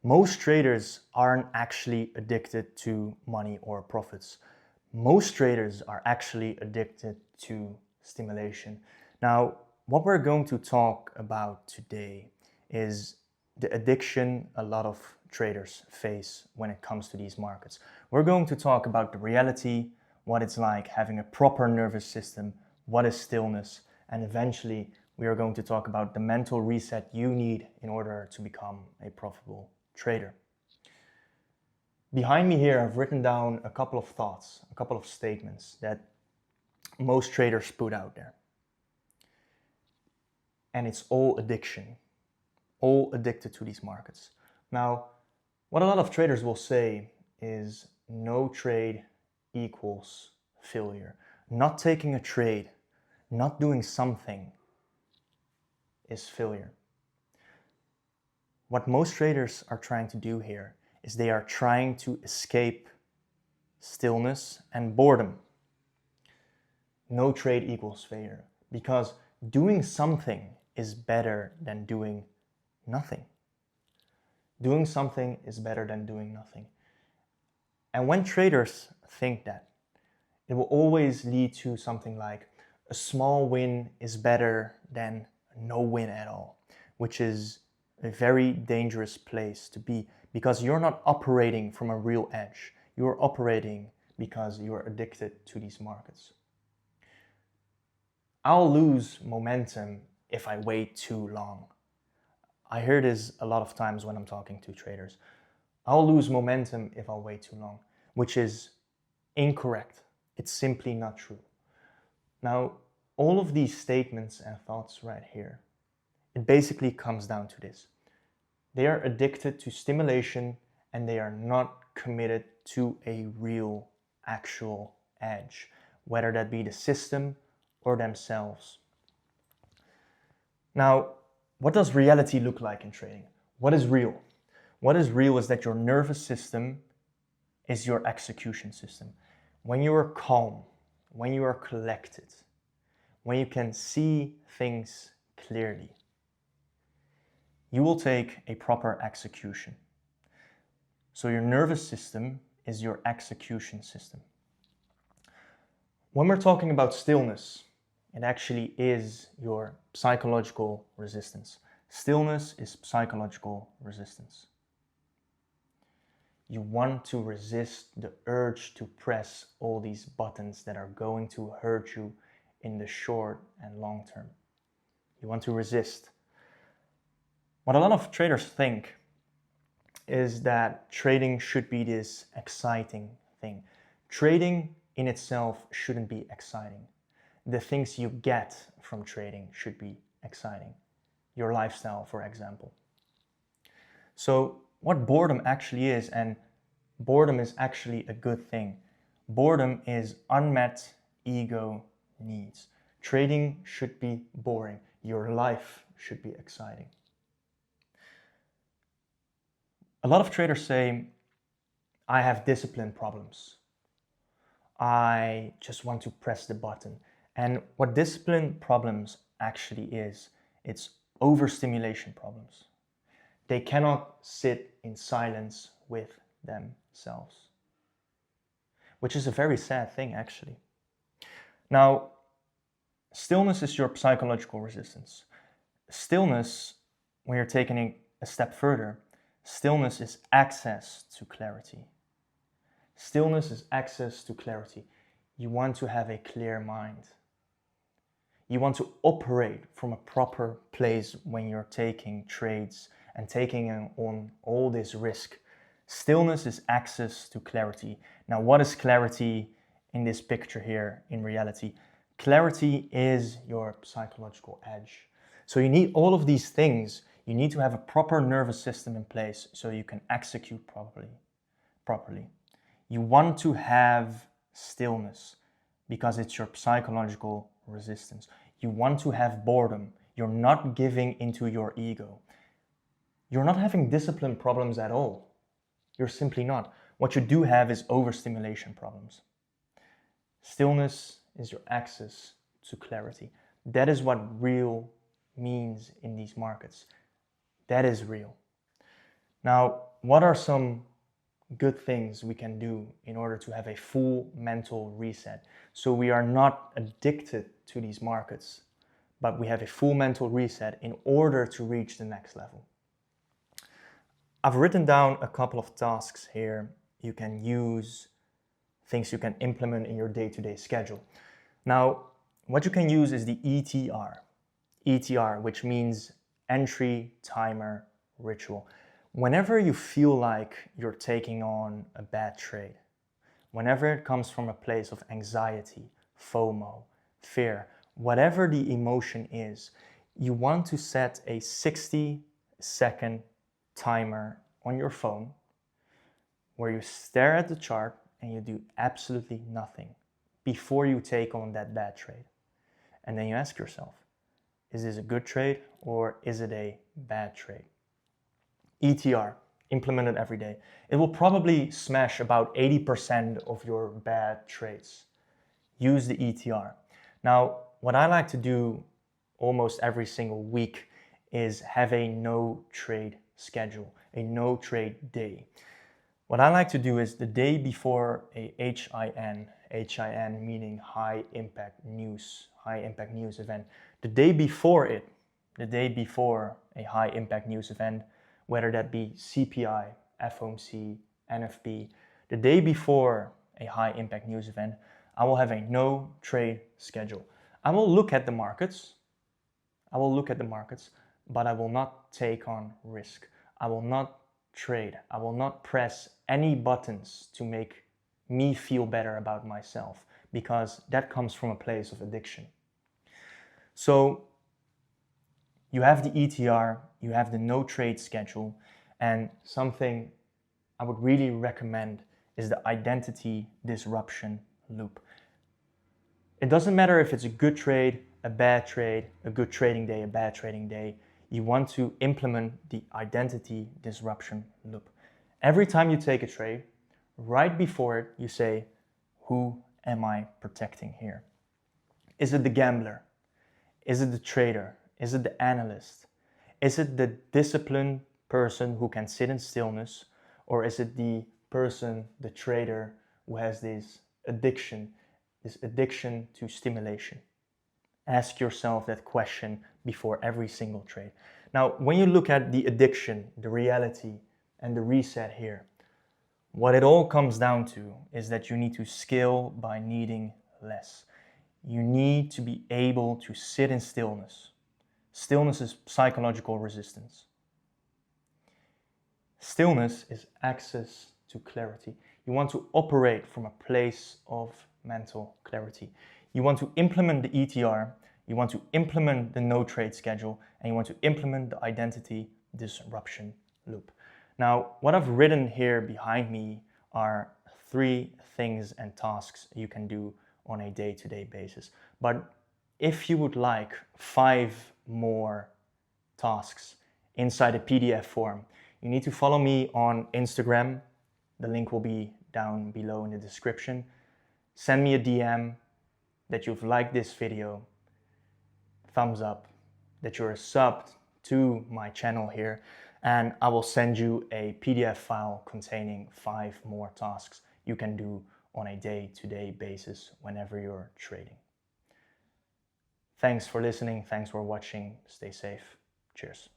Most traders aren't actually addicted to money or profits. Most traders are actually addicted to stimulation. Now, what we're going to talk about today is the addiction a lot of traders face when it comes to these markets. We're going to talk about the reality, what it's like having a proper nervous system, what is stillness, and eventually we are going to talk about the mental reset you need in order to become a profitable trader. Behind me here, I've written down a couple of thoughts, a couple of statements that most traders put out there. And it's all addiction, all addicted to these markets. Now, what a lot of traders will say is no trade equals failure. Not taking a trade, not doing something is failure. What most traders are trying to do here is they are trying to escape stillness and boredom. No trade equals failure, because doing something is better than doing nothing. Doing something is better than doing nothing. And when traders think that, it will always lead to something like a small win is better than no win at all, which is a very dangerous place to be, because you're not operating from a real edge. You're operating because you're addicted to these markets. I'll lose momentum if I wait too long. I hear this a lot of times when I'm talking to traders. I'll lose momentum if I wait too long, which is incorrect. It's simply not true. Now, all of these statements and thoughts right here, it basically comes down to this. They are addicted to stimulation and they are not committed to a real, actual edge, whether that be the system or themselves. Now, what does reality look like in trading? What is real? What is real is that your nervous system is your execution system. When you are calm, when you are collected, when you can see things clearly, you will take a proper execution. So your nervous system is your execution system. When we're talking about stillness, it actually is your psychological resistance. Stillness is psychological resistance. You want to resist the urge to press all these buttons that are going to hurt you in the short and long term. You want to resist. What a lot of traders think is that trading should be this exciting thing. Trading in itself shouldn't be exciting. The things you get from trading should be exciting. Your lifestyle, for example. So what boredom actually is, and boredom is actually a good thing. Boredom is unmet ego needs. Trading should be boring. Your life should be exciting. A lot of traders say, I have discipline problems. I just want to press the button. And what discipline problems actually is, it's overstimulation problems. They cannot sit in silence with themselves, which is a very sad thing actually. Now, stillness is your psychological resistance. Stillness, when you're taking it a step further, stillness is access to clarity. Stillness is access to clarity. You want to have a clear mind. You want to operate from a proper place when you're taking trades and taking on all this risk. Stillness is access to clarity. Now, what is clarity in this picture here in reality? Clarity is your psychological edge. So you need all of these things. You need to have a proper nervous system in place so you can execute properly. You want to have stillness because it's your psychological resistance. You want to have boredom. You're not giving into your ego. You're not having discipline problems at all. You're simply not. What you do have is overstimulation problems. Stillness is your access to clarity. That is what real means in these markets. That is real. Now, what are some good things we can do in order to have a full mental reset so we are not addicted to these markets, but we have a full mental reset in order to reach the next level? I've written down a couple of tasks here you can use, things you can implement in your day-to-day schedule. Now, what you can use is the ETR, which means entry, timer, ritual. Whenever you feel like you're taking on a bad trade, whenever it comes from a place of anxiety, FOMO, fear, whatever the emotion is, you want to set a 60-second timer on your phone where you stare at the chart and you do absolutely nothing before you take on that bad trade. And then you ask yourself, is this a good trade or is it a bad trade? ETR, implement it every day. It will probably smash about 80% of your bad trades. Use the ETR. Now, what I like to do almost every single week is have a no trade schedule, a no trade day. What I like to do is the day before a HIN meaning high impact news event, the day before a high impact news event, whether that be CPI, FOMC, NFP, the day before a high impact news event, I will have a no trade schedule. I will look at the markets, but I will not take on risk. I will not trade. I will not press any buttons to make me feel better about myself, because that comes from a place of addiction. So you have the ETR, you have the no trade schedule, and something I would really recommend is the identity disruption loop. It doesn't matter if it's a good trade, a bad trade, a good trading day, a bad trading day. You want to implement the identity disruption loop. Every time you take a trade, right before it, you say, who am I protecting here? Is it the gambler? Is it the trader? Is it the analyst? Is it the disciplined person who can sit in stillness? Or is it the person, the trader, who has this addiction to stimulation? Ask yourself that question before every single trade. Now, when you look at the addiction, the reality, and the reset here, what it all comes down to is that you need to scale by needing less. You need to be able to sit in stillness. Stillness is psychological resistance. Stillness is access to clarity. You want to operate from a place of mental clarity. You want to implement the ETR, you want to implement the no trade schedule, and you want to implement the identity disruption loop. Now, what I've written here behind me are 3 things and tasks you can do on a day-to-day basis. But if you would like 5 more tasks inside a PDF form, you need to follow me on Instagram. The link will be down below in the description. Send me a DM that you've liked this video, thumbs up, that you're subbed to my channel here, and I will send you a PDF file containing 5 more tasks you can do on a day-to-day basis whenever you're trading. Thanks for listening, thanks for watching, stay safe, cheers.